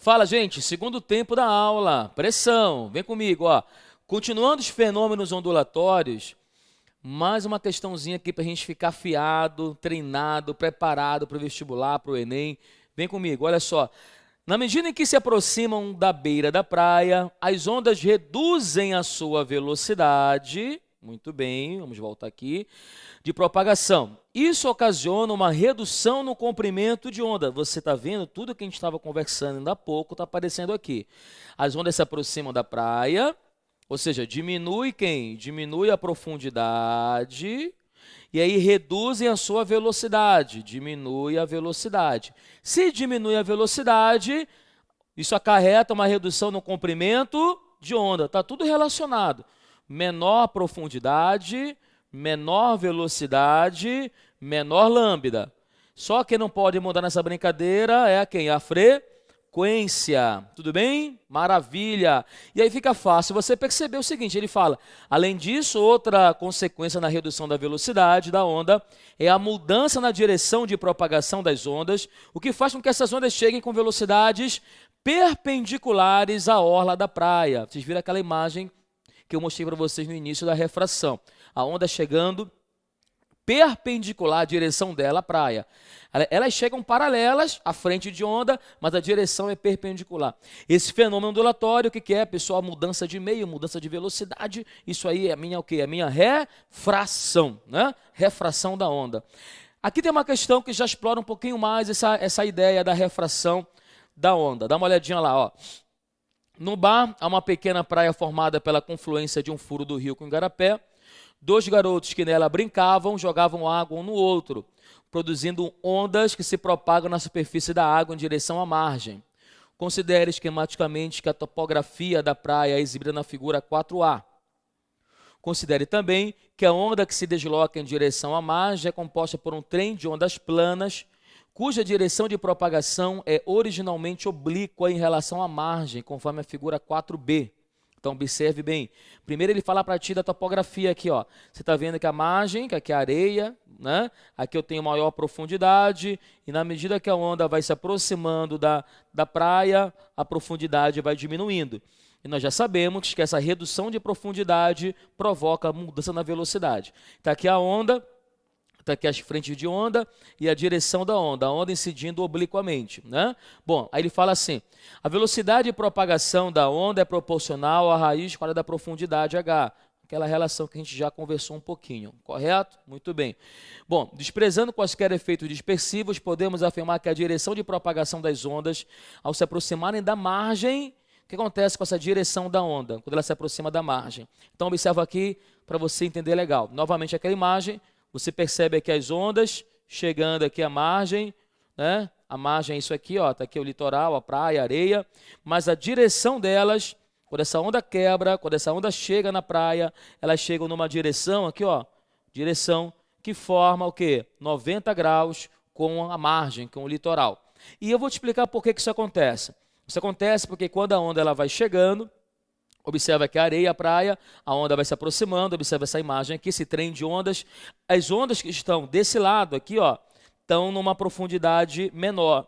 Fala, gente, segundo tempo da aula, pressão, vem comigo, ó. Continuando os fenômenos ondulatórios, mais uma questãozinha aqui para a gente ficar afiado, treinado, preparado para o vestibular, para o Enem. Vem comigo, olha só. Na medida em que se aproximam da beira da praia, as ondas reduzem a sua velocidade, muito bem, vamos voltar aqui, de propagação. Isso ocasiona uma redução no comprimento de onda. Você está vendo? Tudo que a gente estava conversando ainda há pouco está aparecendo aqui. As ondas se aproximam da praia, ou seja, diminui quem? Diminui a profundidade e aí reduzem a sua velocidade, diminui a velocidade. Se diminui a velocidade, isso acarreta uma redução no comprimento de onda. Está tudo relacionado. Menor profundidade, menor velocidade, menor lambda. Só quem não pode mudar nessa brincadeira é quem? A frequência. Tudo bem? Maravilha. E aí fica fácil você perceber o seguinte, ele fala, além disso, outra consequência na redução da velocidade da onda é a mudança na direção de propagação das ondas, o que faz com que essas ondas cheguem com velocidades perpendiculares à orla da praia. Vocês viram aquela imagem que eu mostrei para vocês no início da refração. A onda chegando perpendicular à direção dela à praia. Elas chegam paralelas à frente de onda, mas a direção é perpendicular. Esse fenômeno ondulatório, o que é, pessoal? Mudança de meio, mudança de velocidade. Isso aí é minha o quê? É minha refração, né? Refração da onda. Aqui tem uma questão que já explora um pouquinho mais essa ideia da refração da onda. Dá uma olhadinha lá, ó. No bar, há uma pequena praia formada pela confluência de um furo do rio com Igarapé. Dois garotos que nela brincavam, jogavam água um no outro, produzindo ondas que se propagam na superfície da água em direção à margem. Considere esquematicamente que a topografia da praia é exibida na figura 4A. Considere também que a onda que se desloca em direção à margem é composta por um trem de ondas planas, cuja direção de propagação é originalmente oblíqua em relação à margem, conforme a figura 4B. Então, observe bem. Primeiro ele fala para ti da topografia aqui, ó. Você está vendo que a margem, que aqui é a areia, né? Aqui eu tenho maior profundidade, e na medida que a onda vai se aproximando da praia, a profundidade vai diminuindo. E nós já sabemos que essa redução de profundidade provoca mudança na velocidade. Está aqui a onda, está aqui as frentes de onda e a direção da onda, a onda incidindo obliquamente, né? Bom, aí ele fala assim, a velocidade de propagação da onda é proporcional à raiz quadrada da profundidade h, aquela relação que a gente já conversou um pouquinho, correto? Muito bem. Bom, desprezando quaisquer efeitos dispersivos, podemos afirmar que a direção de propagação das ondas, ao se aproximarem da margem, o que acontece com essa direção da onda, quando ela se aproxima da margem? Então, observa aqui para você entender legal. Novamente, aquela imagem, você percebe aqui as ondas chegando aqui à margem, né? A margem é isso aqui, ó, tá aqui o litoral, a praia, a areia, mas a direção delas, quando essa onda quebra, quando essa onda chega na praia, elas chegam numa direção aqui, ó, direção que forma o quê? 90 graus com a margem, com o litoral. E eu vou te explicar por que isso acontece. Isso acontece porque quando a onda ela vai chegando, observa aqui a areia, a praia, a onda vai se aproximando, observa essa imagem aqui, esse trem de ondas. As ondas que estão desse lado aqui, ó, estão numa profundidade menor.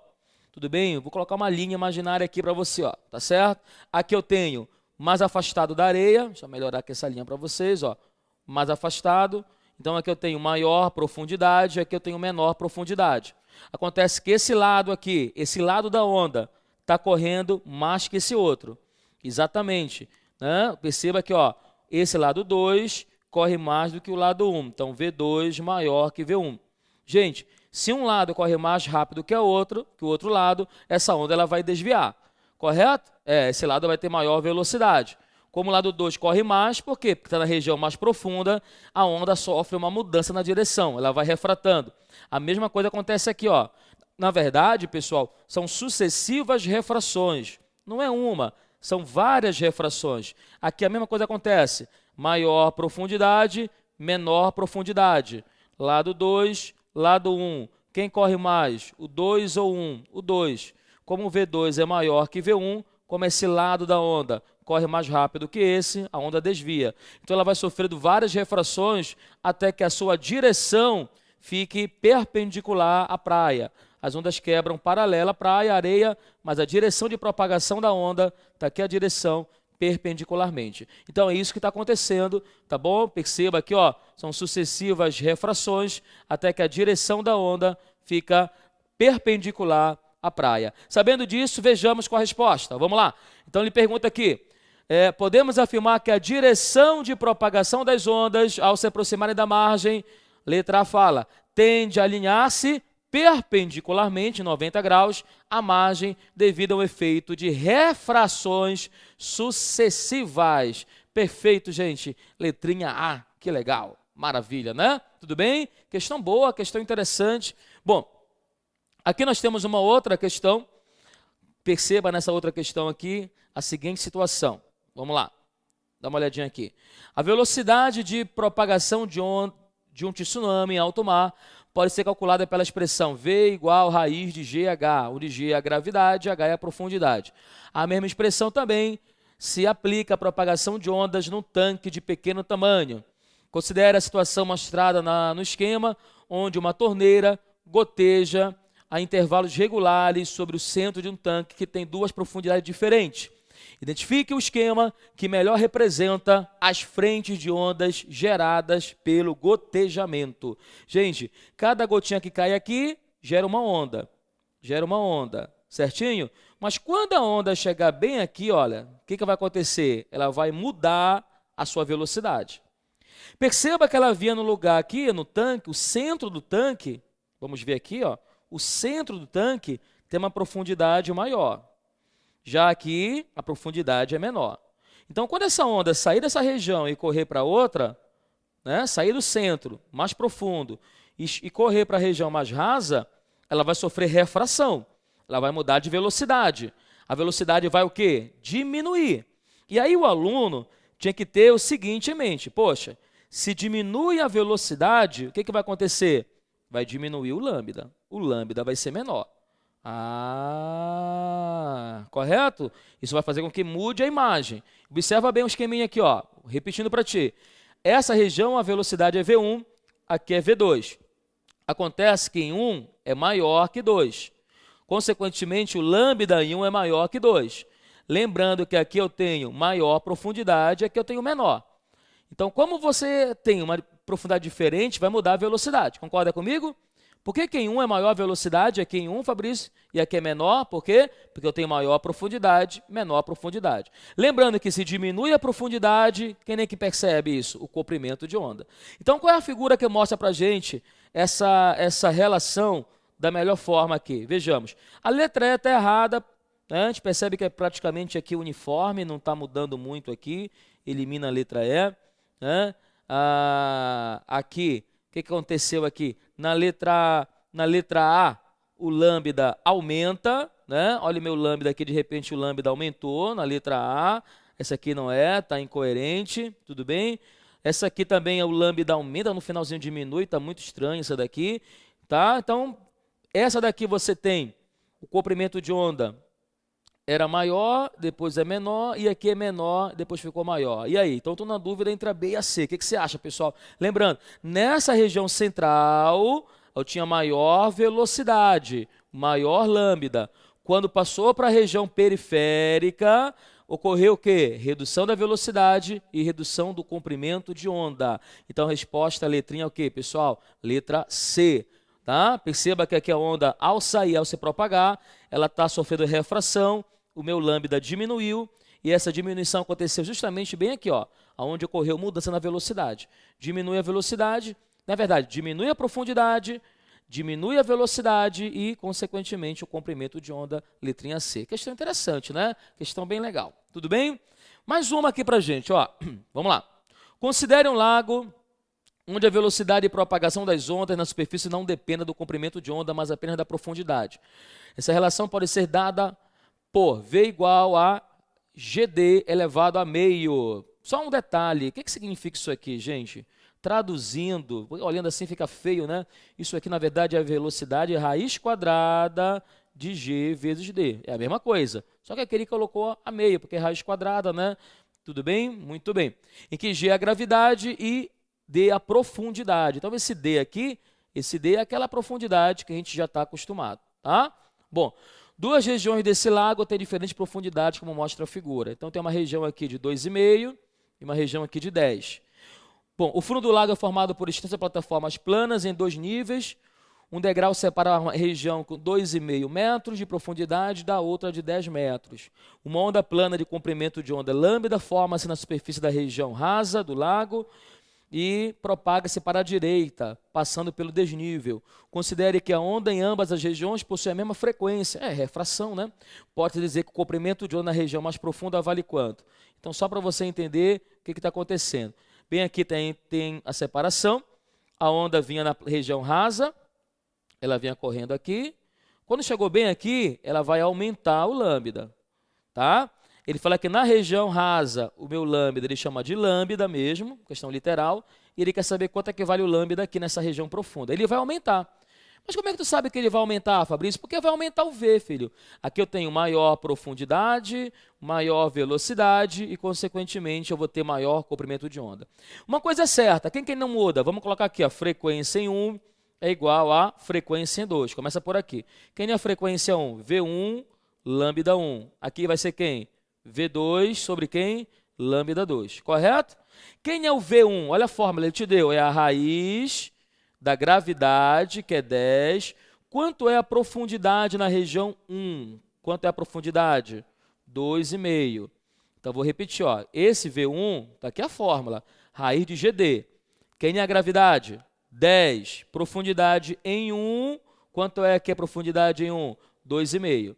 Tudo bem? Eu vou colocar uma linha imaginária aqui para você, ó, tá certo? Aqui eu tenho mais afastado da areia, deixa eu melhorar aqui essa linha para vocês, ó, mais afastado. Então aqui eu tenho maior profundidade, aqui eu tenho menor profundidade. Acontece que esse lado aqui, esse lado da onda, está correndo mais que esse outro. Exatamente. Né? Perceba que ó, esse lado 2 corre mais do que o lado 1. Então, V2 maior que V1. Gente, se um lado corre mais rápido que o outro lado, essa onda ela vai desviar. Correto? Esse lado vai ter maior velocidade. Como o lado 2 corre mais, por quê? Porque está na região mais profunda, a onda sofre uma mudança na direção, ela vai refratando. A mesma coisa acontece aqui, ó. Na verdade, pessoal, são sucessivas refrações. Não é uma, são várias refrações. Aqui a mesma coisa acontece. Maior profundidade, menor profundidade. Lado 2, lado 1. Quem corre mais? O 2 ou 1? O 2. Como o V2 é maior que V1, como esse lado da onda corre mais rápido que esse, a onda desvia. Então ela vai sofrendo várias refrações até que a sua direção fique perpendicular à praia. as ondas quebram paralela, praia, areia, mas a direção de propagação da onda está aqui a direção perpendicularmente. Então é isso que está acontecendo, tá bom? Perceba aqui, ó, são sucessivas refrações até que a direção da onda fica perpendicular à praia. Sabendo disso, vejamos qual a resposta. Vamos lá. Então ele pergunta aqui, podemos afirmar que a direção de propagação das ondas ao se aproximarem da margem, letra A fala, tende a alinhar-se perpendicularmente, 90 graus, à margem devido ao efeito de refrações sucessivas. Perfeito, gente. Letrinha A, que legal. Maravilha, né? Tudo bem? Questão boa, questão interessante. Bom, aqui nós temos uma outra questão. Perceba nessa outra questão aqui a seguinte situação. Vamos lá, dá uma olhadinha aqui. A velocidade de propagação de um tsunami em alto mar pode ser calculada pela expressão V igual raiz de GH, onde G é a gravidade, H é a profundidade. A mesma expressão também se aplica à propagação de ondas num tanque de pequeno tamanho. Considere a situação mostrada no esquema, onde uma torneira goteja a intervalos regulares sobre o centro de um tanque que tem duas profundidades diferentes. Identifique o esquema que melhor representa as frentes de ondas geradas pelo gotejamento. Gente, cada gotinha que cai aqui gera uma onda, certinho? Mas quando a onda chegar bem aqui, olha, o que vai acontecer? Ela vai mudar a sua velocidade. Perceba que ela vinha no lugar aqui, no tanque, o centro do tanque, vamos ver aqui, ó, o centro do tanque tem uma profundidade maior. Já aqui, a profundidade é menor. Então, quando essa onda sair dessa região e correr para outra, né, sair do centro, mais profundo, e correr para a região mais rasa, ela vai sofrer refração. Ela vai mudar de velocidade. A velocidade vai o quê? Diminuir. E aí o aluno tinha que ter o seguinte em mente. Poxa, se diminui a velocidade, o que vai acontecer? Vai diminuir o lambda. O lambda vai ser menor. Correto? Isso vai fazer com que mude a imagem. Observa bem o esqueminha aqui, ó. Repetindo para ti. Essa região, a velocidade é V1, aqui é V2. Acontece que em 1 é maior que 2. Consequentemente, o lambda em 1 é maior que 2. Lembrando que aqui eu tenho maior profundidade, aqui eu tenho menor. Então, como você tem uma profundidade diferente, vai mudar a velocidade. Concorda comigo? Por que em 1 é maior velocidade, aqui em 1, Fabrício, e aqui é menor? Por quê? Porque eu tenho maior profundidade, menor profundidade. Lembrando que se diminui a profundidade, quem é que percebe isso? O comprimento de onda. Então, qual é a figura que mostra para a gente essa relação da melhor forma aqui? Vejamos. A letra E está errada, né? A gente percebe que é praticamente aqui uniforme, não está mudando muito aqui, elimina a letra E. Né? Aqui, o que aconteceu aqui? Na letra A, o lambda aumenta, né? Olha o meu lambda aqui, de repente o lambda aumentou na letra A. Essa aqui não é, está incoerente, tudo bem? Essa aqui também, o lambda aumenta, no finalzinho diminui, está muito estranho essa daqui. Tá? Então, essa daqui você tem o comprimento de onda era maior, depois é menor, e aqui é menor, depois ficou maior. E aí? Então, estou na dúvida entre a B e a C. O que você acha, pessoal? Lembrando, nessa região central, eu tinha maior velocidade, maior lambda. Quando passou para a região periférica, ocorreu o quê? Redução da velocidade e redução do comprimento de onda. Então, a resposta, a letrinha é o quê, pessoal? Letra C. Tá? Perceba que aqui a onda, ao sair, ao se propagar, ela está sofrendo refração, o meu lambda diminuiu, e essa diminuição aconteceu justamente bem aqui, ó, onde ocorreu mudança na velocidade. Diminui a velocidade, na verdade, diminui a profundidade, diminui a velocidade e, consequentemente, o comprimento de onda, letrinha C. Questão interessante, né? Questão bem legal. Tudo bem? Mais uma aqui pra gente, ó. Vamos lá. Considere um lago onde a velocidade de propagação das ondas na superfície não dependa do comprimento de onda, mas apenas da profundidade. Essa relação pode ser dada por V igual a GD elevado a meio. Só um detalhe, o que significa isso aqui, gente? Traduzindo, olhando assim fica feio, né? Isso aqui, na verdade, é a velocidade raiz quadrada de G vezes D. É a mesma coisa, só que aqui ele colocou a meio, porque é raiz quadrada, né? Tudo bem? Muito bem. Em que G é a gravidade e D a profundidade. Então, esse D aqui, esse D é aquela profundidade que a gente já está acostumado. tá? Bom, duas regiões desse lago têm diferentes profundidades, como mostra a figura. Então, tem uma região aqui de 2,5 e uma região aqui de 10. Bom, o fundo do lago é formado por extensas plataformas planas em 2 níveis. Um degrau separa uma região com 2,5 metros de profundidade da outra de 10 metros. Uma onda plana de comprimento de onda lambda forma-se na superfície da região rasa do lago e propaga-se para a direita, passando pelo desnível. Considere que a onda em ambas as regiões possui a mesma frequência. É refração, né? Pode dizer que o comprimento de onda na região mais profunda vale quanto? Então, só para você entender o que está acontecendo. Bem aqui tem a separação. A onda vinha na região rasa, ela vinha correndo aqui. Quando chegou bem aqui, ela vai aumentar o lambda, tá? Ele fala que na região rasa, o meu lambda ele chama de lambda mesmo, questão literal, e ele quer saber quanto é que vale o lambda aqui nessa região profunda. Ele vai aumentar. Mas como é que tu sabe que ele vai aumentar, Fabrício? Porque vai aumentar o V, filho. Aqui eu tenho maior profundidade, maior velocidade e, consequentemente, eu vou ter maior comprimento de onda. Uma coisa é certa, quem não muda? Vamos colocar aqui, a frequência em 1 é igual a frequência em 2. Começa por aqui. Quem é a frequência 1? V1, lambda 1. Aqui vai ser quem? V2 sobre quem? Lambda 2. Correto? Quem é o V1? Olha a fórmula, ele te deu. É a raiz da gravidade, que é 10. Quanto é a profundidade na região 1? Quanto é a profundidade? 2,5. Então, vou repetir. Ó. Esse V1, está aqui a fórmula. Raiz de GD. Quem é a gravidade? 10. Profundidade em 1. Quanto é que é profundidade em 1? 2,5.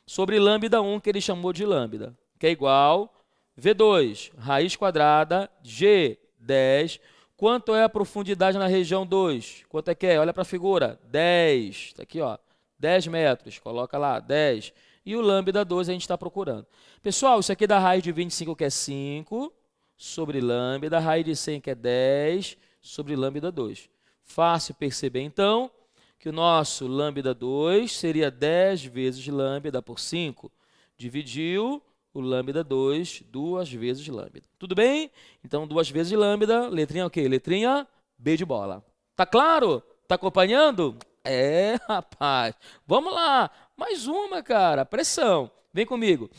Sobre lambda 1, que ele chamou de lambda, que é igual V2, raiz quadrada, G10. Quanto é a profundidade na região 2? Quanto é que é? Olha para a figura. 10. Está aqui, ó. 10 metros. Coloca lá, 10. E o lambda 2 a gente está procurando. Pessoal, isso aqui dá raiz de 25, que é 5, sobre lambda. Raiz de 100, que é 10, sobre lambda 2. Fácil perceber, então, que o nosso lambda 2 seria 10 vezes lambda por 5. Dividiu o lambda 2 duas vezes lambda. Tudo bem? Então, 2 vezes lambda, letrinha o quê? Letrinha B de bola. Tá claro? Tá acompanhando? É, rapaz. Vamos lá. Mais uma, cara. Pressão. Vem comigo.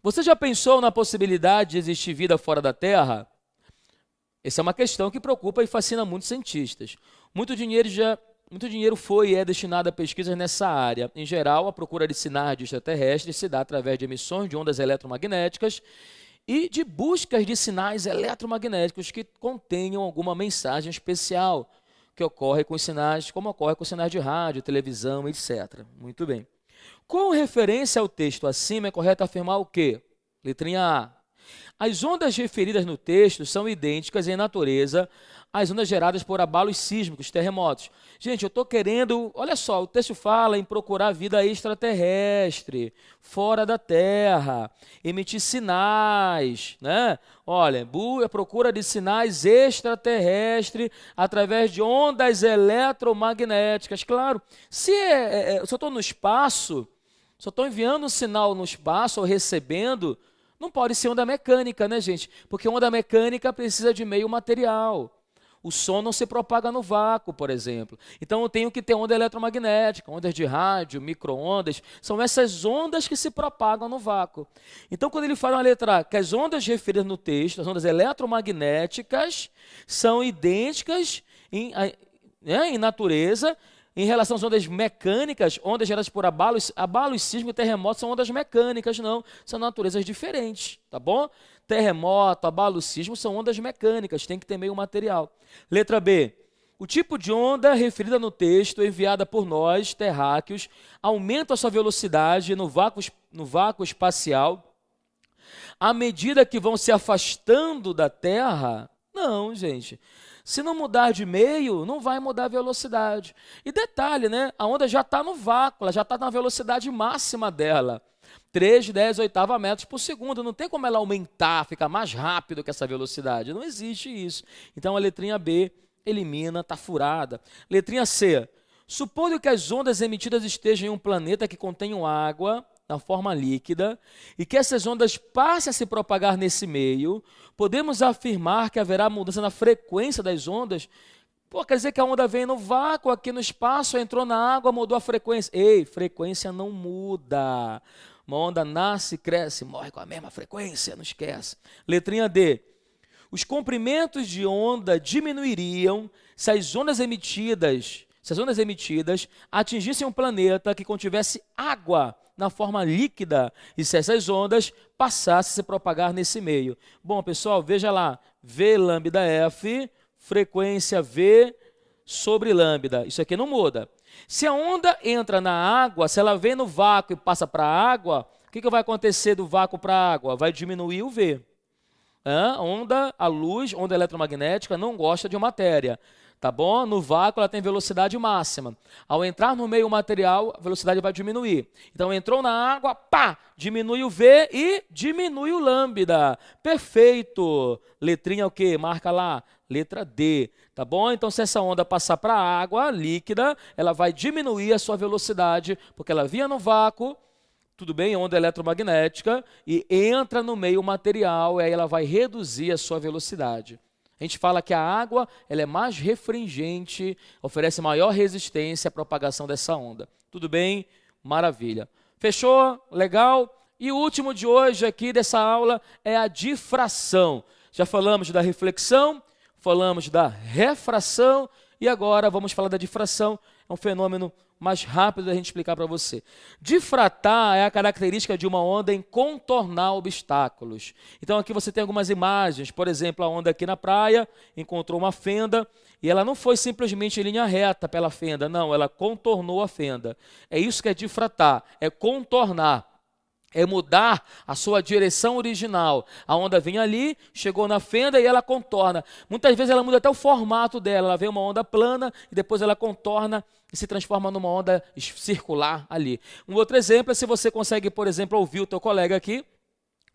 Você já pensou na possibilidade de existir vida fora da Terra? Essa é uma questão que preocupa e fascina muitos cientistas. Muito dinheiro foi e é destinado a pesquisas nessa área. Em geral, a procura de sinais de extraterrestres se dá através de emissões de ondas eletromagnéticas e de buscas de sinais eletromagnéticos que contenham alguma mensagem especial, que ocorre com sinais, como ocorre com sinais de rádio, televisão, etc. Muito bem. Com referência ao texto acima, é correto afirmar o quê? Letrinha A. As ondas referidas no texto são idênticas em natureza às ondas geradas por abalos sísmicos, terremotos. Gente, eu estou querendo... Olha só, o texto fala em procurar vida extraterrestre, fora da Terra, emitir sinais, né? Olha, a procura de sinais extraterrestres através de ondas eletromagnéticas. Claro, se eu estou no espaço, se eu estou enviando um sinal no espaço ou recebendo... Não pode ser onda mecânica, né, gente? Porque onda mecânica precisa de meio material. O som não se propaga no vácuo, por exemplo. Então, eu tenho que ter onda eletromagnética, ondas de rádio, micro-ondas. São essas ondas que se propagam no vácuo. Então, quando ele fala na letra A, que as ondas referidas no texto, as ondas eletromagnéticas, são idênticas em natureza. Em relação às ondas mecânicas, ondas geradas por abalos sísmicos e terremotos são ondas mecânicas, não. São naturezas diferentes, tá bom? Terremoto, abalo sísmico são ondas mecânicas, tem que ter meio material. Letra B. O tipo de onda referida no texto, enviada por nós, terráqueos, aumenta a sua velocidade no vácuo espacial à medida que vão se afastando da Terra? Não, gente. Se não mudar de meio, não vai mudar a velocidade. E detalhe, né? A onda já está no vácuo, ela já está na velocidade máxima dela. 3, 10, oitava metros por segundo. Não tem como ela aumentar, ficar mais rápido que essa velocidade. Não existe isso. Então, a letrinha B elimina, está furada. Letrinha C. Supondo que as ondas emitidas estejam em um planeta que contenha água na forma líquida e que essas ondas passem a se propagar nesse meio, podemos afirmar que haverá mudança na frequência das ondas. Pô, quer dizer que a onda vem no vácuo, aqui no espaço, entrou na água, mudou a frequência. Ei, frequência não muda. Uma onda nasce, cresce, morre com a mesma frequência, não esquece. Letrinha D. Os comprimentos de onda diminuiriam se as ondas emitidas atingissem um planeta que contivesse água na forma líquida e se essas ondas passassem a se propagar nesse meio. Bom, pessoal, veja lá. V lambda F, frequência V sobre lambda. Isso aqui não muda. Se a onda entra na água, se ela vem no vácuo e passa para a água, o que vai acontecer do vácuo para a água? Vai diminuir o V. A luz, onda eletromagnética, não gosta de matéria. Tá bom? No vácuo ela tem velocidade máxima. Ao entrar no meio material, a velocidade vai diminuir. Então entrou na água, pá, diminui o V e diminui o lambda. Perfeito. Letrinha o quê? Marca lá, letra D. Tá bom? Então se essa onda passar para a água líquida, ela vai diminuir a sua velocidade, porque ela vinha no vácuo, tudo bem, onda eletromagnética, e entra no meio material, e aí ela vai reduzir a sua velocidade. A gente fala que a água ela é mais refringente, oferece maior resistência à propagação dessa onda. Tudo bem? Maravilha. Fechou? Legal? E o último de hoje aqui dessa aula é a difração. Já falamos da reflexão, falamos da refração e agora vamos falar da difração. É um fenômeno mais rápido da gente explicar para você. Difratar é a característica de uma onda em contornar obstáculos. Então aqui você tem algumas imagens, por exemplo, a onda aqui na praia encontrou uma fenda e ela não foi simplesmente em linha reta pela fenda, não, ela contornou a fenda. É isso que é difratar, é contornar. É mudar a sua direção original. A onda vem ali, chegou na fenda e ela contorna. Muitas vezes ela muda até o formato dela. Ela vem uma onda plana e depois ela contorna e se transforma numa onda circular ali. Um outro exemplo é se você consegue, por exemplo, ouvir o teu colega aqui,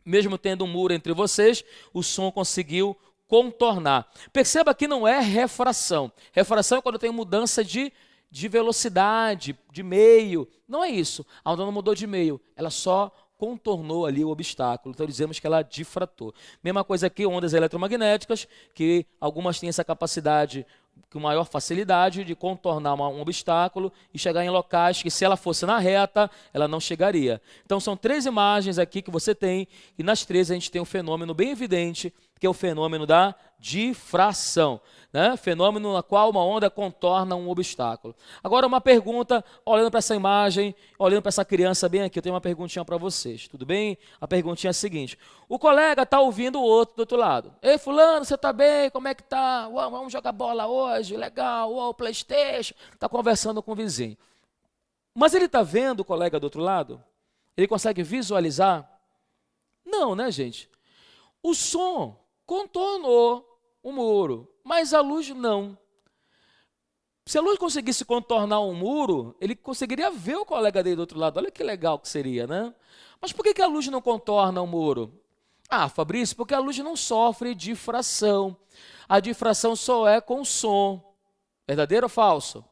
mesmo tendo um muro entre vocês, o som conseguiu contornar. Perceba que não é refração. Refração é quando tem mudança de velocidade, de meio. Não é isso. A onda não mudou de meio, ela só contornou ali o obstáculo, então dizemos que ela difratou. Mesma coisa aqui, ondas eletromagnéticas, que algumas têm essa capacidade com maior facilidade de contornar um obstáculo e chegar em locais que se ela fosse na reta, ela não chegaria. Então são 3 imagens aqui que você tem, e nas 3 a gente tem um fenômeno bem evidente, que é o fenômeno da difração, né? Fenômeno na qual uma onda contorna um obstáculo. Agora uma pergunta, olhando para essa imagem, olhando para essa criança bem aqui, eu tenho uma perguntinha para vocês, tudo bem? A perguntinha é a seguinte: o colega está ouvindo o outro do outro lado. Ei, fulano, você está bem? Como é que tá? Uau, vamos jogar bola hoje? Legal, uau, PlayStation. Está conversando com o vizinho. Mas ele está vendo o colega do outro lado? Ele consegue visualizar? Não, né, gente? O som contornou o muro, mas a luz não. Se a luz conseguisse contornar um muro, ele conseguiria ver o colega dele do outro lado. Olha que legal que seria, né? Mas por que a luz não contorna o muro? Ah, Fabrício, porque a luz não sofre difração. A difração só é com som. Verdadeiro ou falso?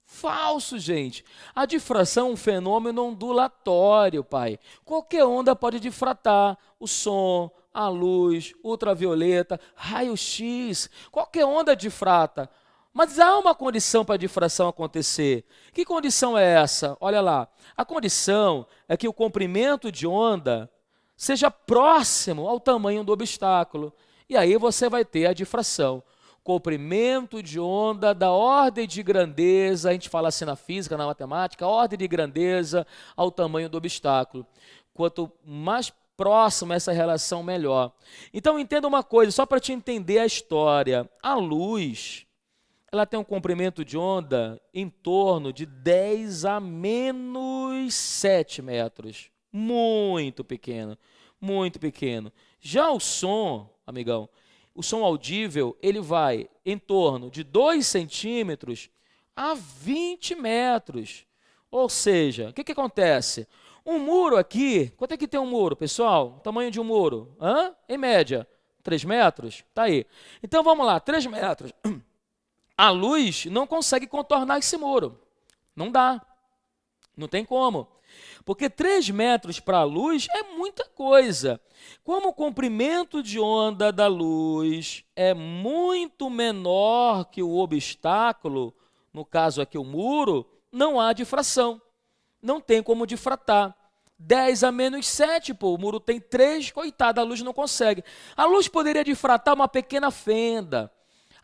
Falso, gente. A difração é um fenômeno ondulatório, pai. Qualquer onda pode difratar. O som, a luz, ultravioleta, raio-x, qualquer onda difrata. Mas há uma condição para a difração acontecer. Que condição é essa? Olha lá. A condição é que o comprimento de onda seja próximo ao tamanho do obstáculo. E aí você vai ter a difração. Comprimento de onda da ordem de grandeza, a gente fala assim na física, na matemática, ordem de grandeza ao tamanho do obstáculo. Quanto mais próximo essa relação, melhor. Então entenda uma coisa, só para te entender a história. A luz, ela tem um comprimento de onda em torno de 10 a menos 7 metros. Muito pequeno, muito pequeno. Já o som, amigão, o som audível, ele vai em torno de 2 centímetros a 20 metros. Ou seja, o que acontece? Um muro aqui, quanto é que tem um muro, pessoal? O tamanho de um muro? Em média, 3 metros? Tá aí. Então vamos lá, 3 metros. A luz não consegue contornar esse muro. Não dá. Não tem como. Porque 3 metros para a luz é muita coisa. Como o comprimento de onda da luz é muito menor que o obstáculo, no caso aqui o muro, não há difração. Não tem como difratar. 10 a menos 7, pô, o muro tem 3, coitado, a luz não consegue. A luz poderia difratar uma pequena fenda.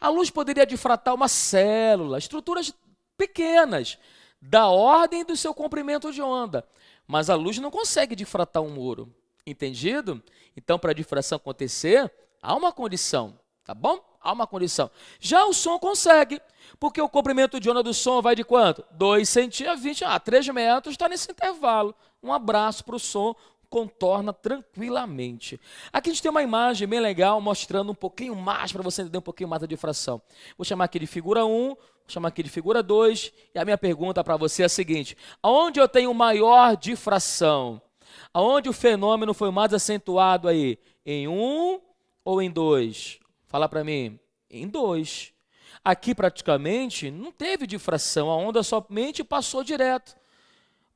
A luz poderia difratar uma célula, estruturas pequenas, da ordem do seu comprimento de onda. Mas a luz não consegue difratar um muro. Entendido? Então, para a difração acontecer, há uma condição, tá bom? Há uma condição. Já o som consegue, porque o comprimento de onda do som vai de quanto? 2 centímetros a 20, 3 metros, está nesse intervalo. Um abraço para o som, contorna tranquilamente. Aqui a gente tem uma imagem bem legal, mostrando um pouquinho mais, para você entender um pouquinho mais da difração. Vou chamar aqui de figura 1, vou chamar aqui de figura 2, e a minha pergunta para você é a seguinte: aonde eu tenho maior difração? Aonde o fenômeno foi mais acentuado aí? Em 1 ou em 2? Fala para mim. Em 2. Aqui praticamente não teve difração, a onda somente passou direto.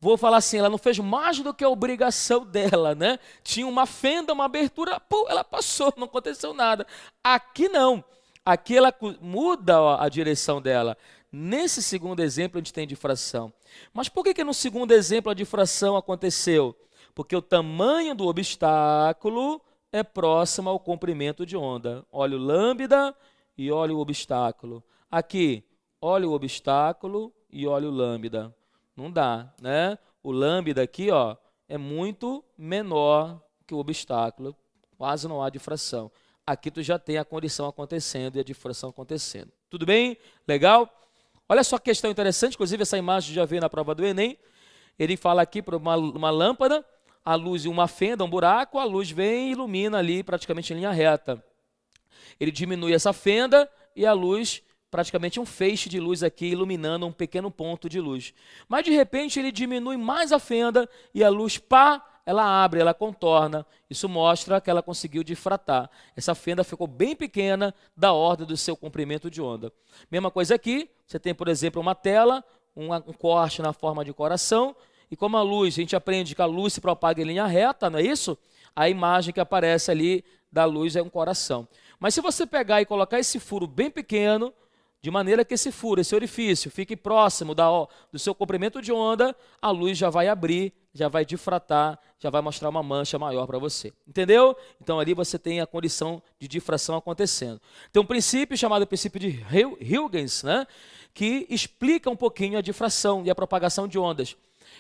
Vou falar assim, ela não fez mais do que a obrigação dela, né? Tinha uma fenda, uma abertura, pô, ela passou, não aconteceu nada. Aqui não. Aqui ela muda a direção dela. Nesse segundo exemplo a gente tem difração. Mas por que no segundo exemplo a difração aconteceu? Porque o tamanho do obstáculo é próximo ao comprimento de onda. Olha o lambda e olha o obstáculo. Aqui, olha o obstáculo e olha o lambda. Não dá, né? O lambda aqui, ó, é muito menor que o obstáculo. Quase não há difração. Aqui tu já tem a condição acontecendo e a difração acontecendo. Tudo bem? Legal? Olha só que questão interessante, inclusive essa imagem já veio na prova do Enem. Ele fala aqui para uma lâmpada, a luz em uma fenda, um buraco, a luz vem e ilumina ali praticamente em linha reta. Ele diminui essa fenda e a luz, praticamente um feixe de luz aqui, iluminando um pequeno ponto de luz. Mas de repente ele diminui mais a fenda e a luz, pá, ela abre, ela contorna. Isso mostra que ela conseguiu difratar. Essa fenda ficou bem pequena da ordem do seu comprimento de onda. Mesma coisa aqui, você tem, por exemplo, uma tela, um corte na forma de coração, e como a luz, a gente aprende que a luz se propaga em linha reta, não é isso? A imagem que aparece ali da luz é um coração. Mas se você pegar e colocar esse furo bem pequeno, de maneira que esse furo, esse orifício, fique próximo do seu comprimento de onda, a luz já vai abrir, já vai difratar, já vai mostrar uma mancha maior para você. Entendeu? Então ali você tem a condição de difração acontecendo. Tem um princípio chamado princípio de Huygens, né? Que explica um pouquinho a difração e a propagação de ondas.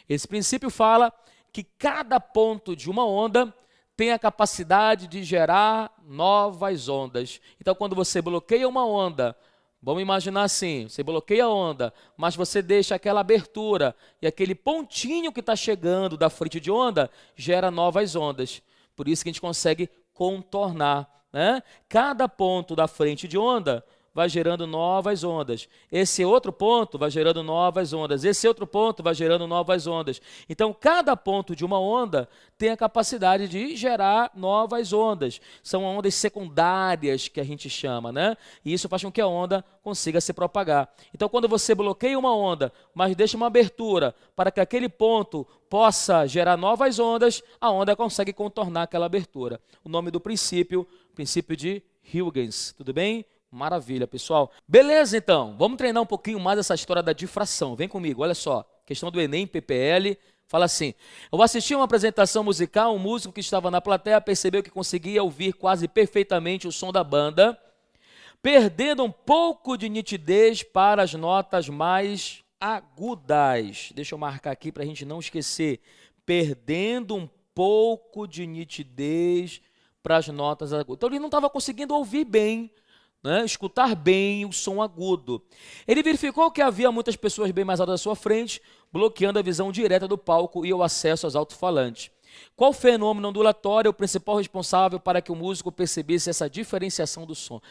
Esse princípio fala que cada ponto de uma onda tem a capacidade de gerar novas ondas. Então, quando você bloqueia uma onda, vamos imaginar assim, você bloqueia a onda, mas você deixa aquela abertura e aquele pontinho que está chegando da frente de onda gera novas ondas. Por isso que a gente consegue contornar, né? Cada ponto da frente de onda vai gerando novas ondas. Esse outro ponto vai gerando novas ondas. Esse outro ponto vai gerando novas ondas. Então, cada ponto de uma onda tem a capacidade de gerar novas ondas. São ondas secundárias que a gente chama, né? E isso faz com que a onda consiga se propagar. Então, quando você bloqueia uma onda, mas deixa uma abertura para que aquele ponto possa gerar novas ondas, a onda consegue contornar aquela abertura. O nome do princípio, princípio de Huygens. Tudo bem? Maravilha, pessoal. Beleza, então. Vamos treinar um pouquinho mais essa história da difração. Vem comigo, olha só. Questão do Enem, PPL. Fala assim: eu assisti a uma apresentação musical, um músico que estava na plateia percebeu que conseguia ouvir quase perfeitamente o som da banda, perdendo um pouco de nitidez para as notas mais agudas. Deixa eu marcar aqui para a gente não esquecer. Perdendo um pouco de nitidez para as notas agudas. Então ele não estava conseguindo ouvir bem, né, escutar bem o som agudo. Ele verificou que havia muitas pessoas bem mais altas à sua frente, bloqueando a visão direta do palco e o acesso aos alto-falantes. Qual fenômeno ondulatório é o principal responsável para que o músico percebesse essa diferenciação do som?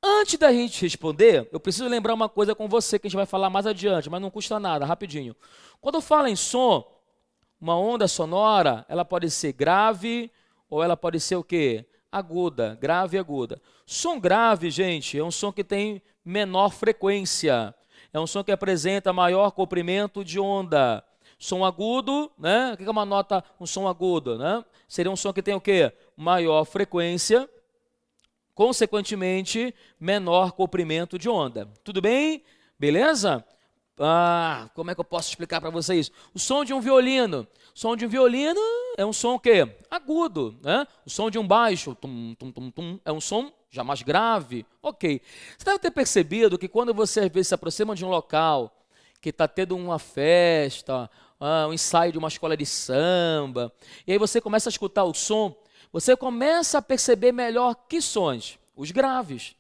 Antes da gente responder, eu preciso lembrar uma coisa com você, que a gente vai falar mais adiante, mas não custa nada, rapidinho. Quando fala em som, uma onda sonora, ela pode ser grave ou ela pode ser o quê? Aguda, grave e aguda. Som grave, gente, é um som que tem menor frequência. É um som que apresenta maior comprimento de onda. Som agudo, né? O que é uma nota, um som agudo, né? Seria um som que tem o quê? Maior frequência, consequentemente, menor comprimento de onda. Tudo bem? Beleza? Como é que eu posso explicar para vocês? O som de um violino. O som de um violino é um som o quê? Agudo, né? O som de um baixo, tum, tum, tum, tum, é um som já mais grave. Ok. Você deve ter percebido que quando você às vezes se aproxima de um local que está tendo uma festa, um ensaio de uma escola de samba, e aí você começa a escutar o som, você começa a perceber melhor que sons? Os graves.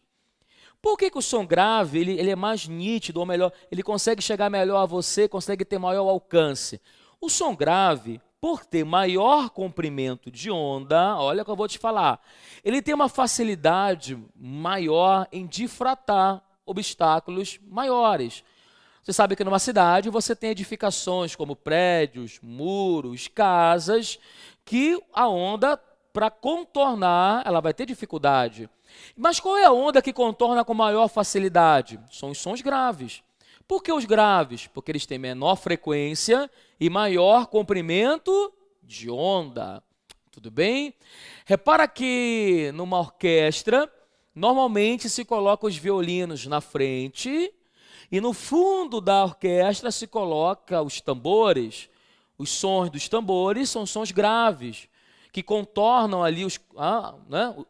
Por que o som grave ele é mais nítido, ou melhor, ele consegue chegar melhor a você, consegue ter maior alcance? O som grave, por ter maior comprimento de onda, olha o que eu vou te falar, ele tem uma facilidade maior em difratar obstáculos maiores. Você sabe que numa cidade você tem edificações como prédios, muros, casas, que a onda, para contornar, ela vai ter dificuldade. Mas qual é a onda que contorna com maior facilidade? São os sons graves. Por que os graves? Porque eles têm menor frequência e maior comprimento de onda. Tudo bem? Repara que numa orquestra, normalmente se coloca os violinos na frente e no fundo da orquestra se coloca os tambores. Os sons dos tambores são sons graves, que contornam ali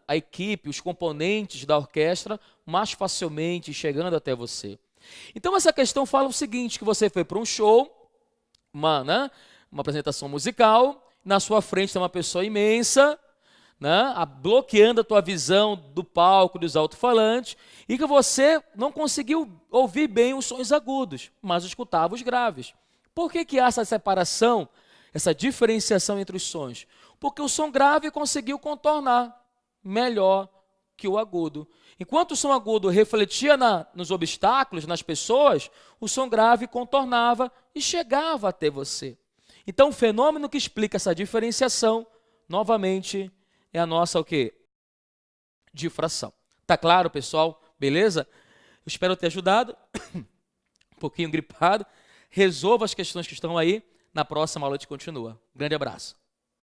a equipe, os componentes da orquestra mais facilmente, chegando até você. Então, essa questão fala o seguinte, que você foi para um show, uma apresentação musical, na sua frente tem uma pessoa imensa, bloqueando a tua visão do palco, dos alto-falantes, e que você não conseguiu ouvir bem os sons agudos, mas escutava os graves. Por que há essa separação, essa diferenciação entre os sons? Porque o som grave conseguiu contornar melhor que o agudo. Enquanto o som agudo refletia nos obstáculos, nas pessoas, o som grave contornava e chegava até você. Então, o fenômeno que explica essa diferenciação, novamente, é a nossa o quê? Difração. Tá claro, pessoal? Beleza? Eu espero ter ajudado. Um pouquinho gripado. Resolva as questões que estão aí. Na próxima aula a gente continua. Grande abraço.